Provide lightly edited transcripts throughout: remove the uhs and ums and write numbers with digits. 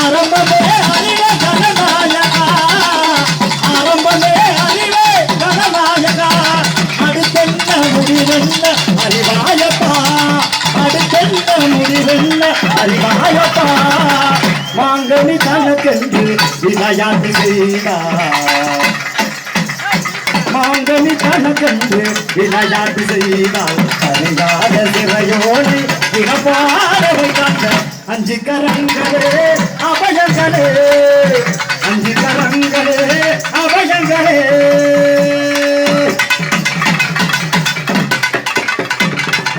ஆரம்பமே அறிவே கனநாயகா ஆரம்பமே அறிவே கனநாயகா அடுத்தென்ன முடிவென்ன அறிவாயப்பா அடுத்தென்ன முடிவென்ன அறிவாயப்பா மாங்கனி தனக்கென்று விளையாட்டு செய்தார் மாங்கனி தனக்கென்று விளையாட்டு செய்தால் அறியாத சிறையோனை திகப்பாடவை காட்ட அஞ்சு கரங்களே அபயங்களே அஞ்சு கரங்களே அபயங்களே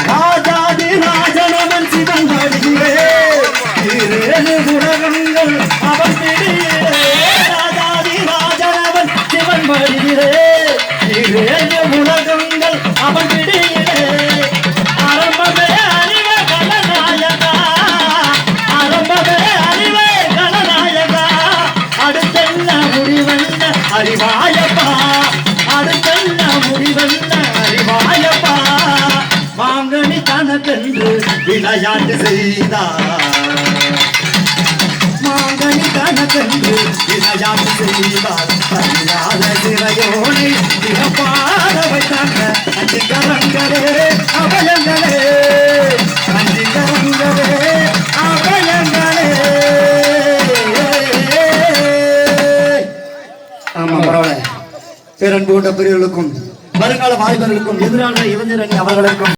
ராஜாதி ராஜனவன் சிவன் வழியிலே இரேழு உலகங்கள் அவன் பிடியிலே ராஜாதி ராஜனவன் சிவன் வழியிலே இரேழு உலகங்கள் அவன் பிடியிலே ஆரம்பமே அறிவே கனநாயகா ஆரம்பமே அறிவே கனநாயகா அடுத்தென்ன முடிவென்ன அறிவாயப்பா அடுத்தென்ன முடிவென்ன அறிவாயப்பா மாங்கனி தனக்கென்று விளையாட்டு செய்தார் மாங்கனி தனக்கென்று விளையாட்டு செய்தார் அறியாத சிறையோனை திகப்பாட வைத்தாங்க அஞ்சு கரங்களே அபயங்களே அஞ்சு கரங்களே அபயங்களே ஆமா பரவாயில்ல பேரன்பு கொண்ட பெரியவர்களுக்கும் வருங்கால வாய்வர்களுக்கும் எதிரான இளைஞர் அவர்களுக்கும்